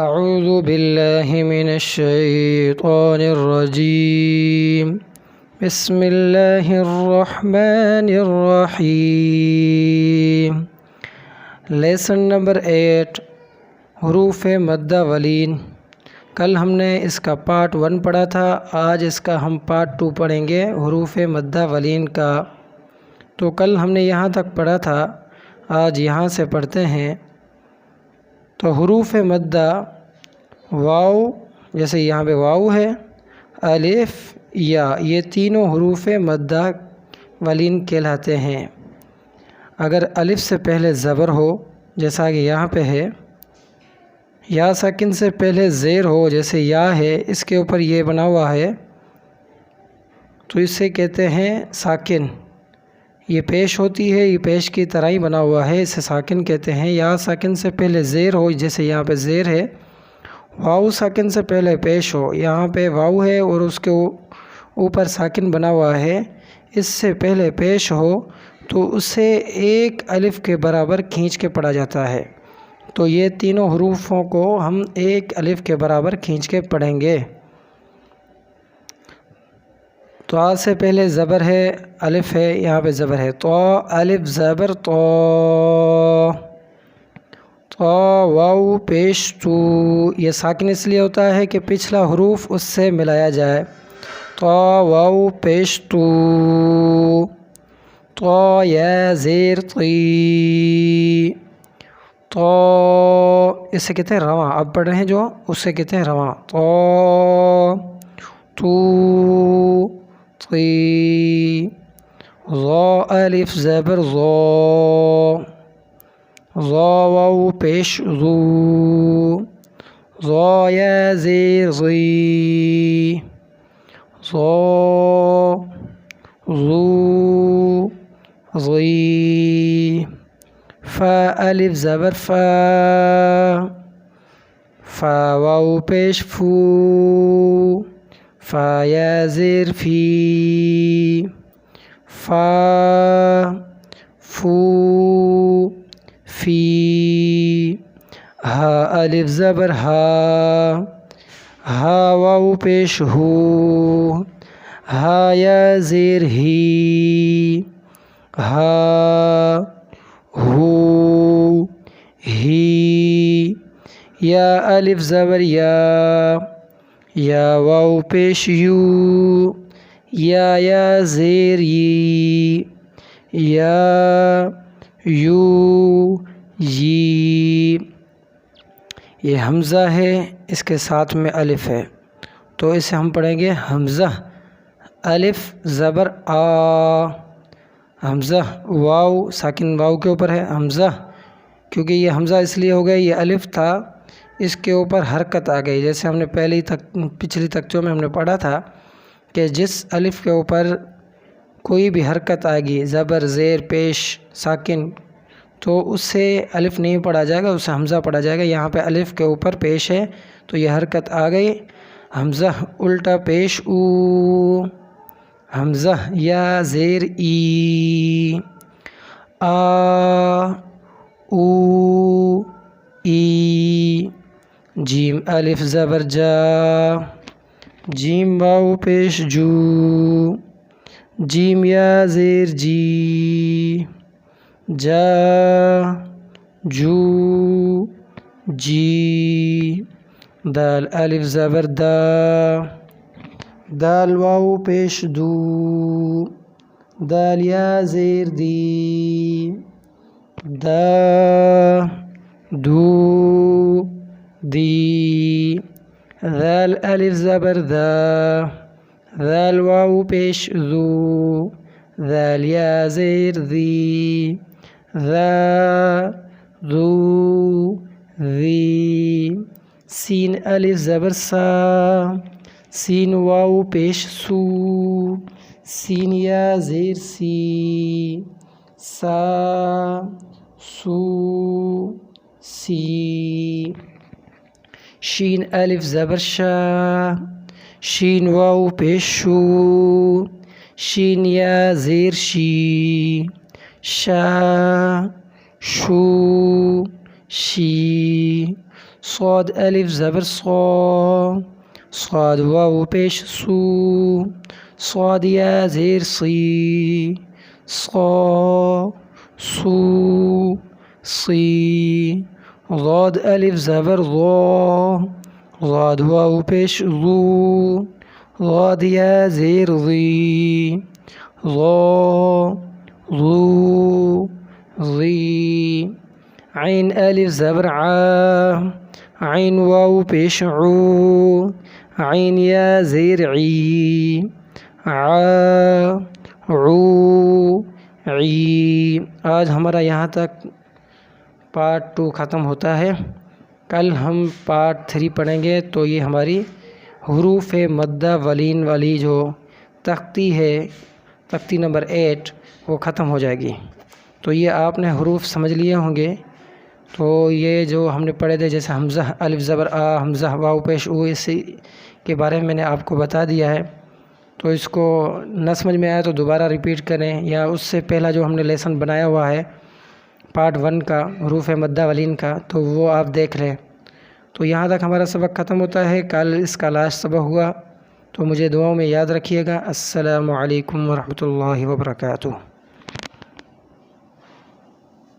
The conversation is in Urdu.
اعوذ باللہ من الشیطان الرجیم بسم اللہ الرحمن الرحیم۔ لیسن نمبر 8 حروف مدہ ولین۔ کل ہم نے اس کا پارٹ 1 پڑھا تھا، آج اس کا ہم پارٹ 2 پڑھیں گے حروف مدہ ولین کا۔ تو کل ہم نے یہاں تک پڑھا تھا، آج یہاں سے پڑھتے ہیں۔ تو حروف مدہ واو، جیسے یہاں پہ واو ہے، الف، یا، یہ تینوں حروف مدہ ولین کہلاتے ہیں۔ اگر الف سے پہلے زبر ہو جیسا کہ یہاں پہ ہے، یا ساکن سے پہلے زیر ہو جیسے یا ہے، اس کے اوپر یہ بنا ہوا ہے، تو اسے کہتے ہیں ساکن۔ یہ پیش ہوتی ہے، یہ پیش کی طرح ہی بنا ہوا ہے، اسے ساکن کہتے ہیں۔ یا ساکن سے پہلے زیر ہو جیسے یہاں پہ زیر ہے، واو ساکن سے پہلے پیش ہو، یہاں پہ واو ہے اور اس کے اوپر ساکن بنا ہوا ہے، اس سے پہلے پیش ہو تو اسے ایک الف کے برابر کھینچ کے پڑھا جاتا ہے۔ تو یہ تینوں حروفوں کو ہم ایک الف کے برابر کھینچ کے پڑھیں گے۔ تو آ سے پہلے زبر ہے، الف ہے، یہاں پہ زبر ہے، تو الف زبر تو، تو واو پیش تو، یہ ساکن اس لیے ہوتا ہے کہ پچھلا حروف اس سے ملایا جائے۔ تو واو پیش تو، تو یا زیر تی، تو اسے کہتے ہیں رواں، اب پڑھ رہے ہیں جو اسے کہتے ہیں رواں۔ تو تی، ظا الف زبر ظا، ظا واو پیش ظو، ظا یا زیر ظی، ظا ظو ظی۔ فا الف زبر فا، فا واو پیش فو، فا یا زیر فی، فا فو فی۔ ہا الف زبر ہا، ہا واو پیش ہو، ہا یا زیر ہی، ہا ہو ہی۔ یا الف زبر یا، یا واو پیش یو، یا زیر یی، یا یو یی۔ یہ حمزہ ہے، اس کے ساتھ میں الف ہے، تو اسے ہم پڑھیں گے حمزہ الف زبر آ، حمزہ واو ساکن واو کے اوپر ہے حمزہ، کیونکہ یہ حمزہ اس لیے ہو گیا، یہ الف تھا، اس کے اوپر حرکت آ گئی، جیسے ہم نے پچھلی تختوں میں ہم نے پڑھا تھا کہ جس الف کے اوپر کوئی بھی حرکت آئے گی، زبر زیر پیش ساکن، تو اس سے الف نہیں پڑھا جائے گا، اس سے حمزہ پڑھا جائے گا۔ یہاں پہ الف کے اوپر پیش ہے تو یہ حرکت آ گئی، حمزہ الٹا پیش او، حمزہ یا زیر ای، آ او ای۔ جیم الف زبر جا، جیم واو پیش جو، جیم یا زیر جی، جا جو جی۔ دال الف زبر دا، دال واو پیش دو، دال یا زیر دی، دا دو دی۔ ذال الف زبر دا، ذال واو پیش ذو، ذال یا زیر ذی، ذا ذو ذی۔ سین الف زبر سا، سین واو پیش سو، سین یا زیر سی، سا سو سی۔ شین الف زبر شا، شین واو پیش شو، شین یا زیر شی، شا شو شی۔ صاد الف زبر صا، صاد واو پیش سو، صاد یا زیر صی، صا سو صی. ضاد الف زبر ضا، ضاد واو پیش ضو، ضاد یا زیر ضی، ضا ضو ضی. عین الف زبر عا، عین واو پیش عو، عین یا زیر عی، عا عو عی. آج ہمارا یہاں تک پارٹ 2 ختم ہوتا ہے. کل ہم پارٹ 3 پڑھیں گے. تو یہ ہماری حروف مدہ ولین والی جو تختی ہے، تختی نمبر 8، وہ ختم ہو جائے گی. تو یہ آپ نے حروف سمجھ لیے ہوں گے. تو یہ جو ہم نے پڑھے تھے جیسے حمزہ الف زبر آ، حمزہ واو پیش او، اسی کے بارے میں نے آپ کو بتا دیا ہے. تو اس کو نہ سمجھ میں آیا تو دوبارہ ریپیٹ کریں، یا اس سے پہلا جو ہم نے لیسن بنایا ہوا ہے پارٹ 1 کا حروف مدہ ولین کا، تو وہ آپ دیکھ لیں. تو یہاں تک ہمارا سبق ختم ہوتا ہے. کل اس کا لاسٹ سبق ہوا. تو مجھے دعاؤں میں یاد رکھیے گا. السلام علیکم ورحمۃ اللہ وبرکاتہ.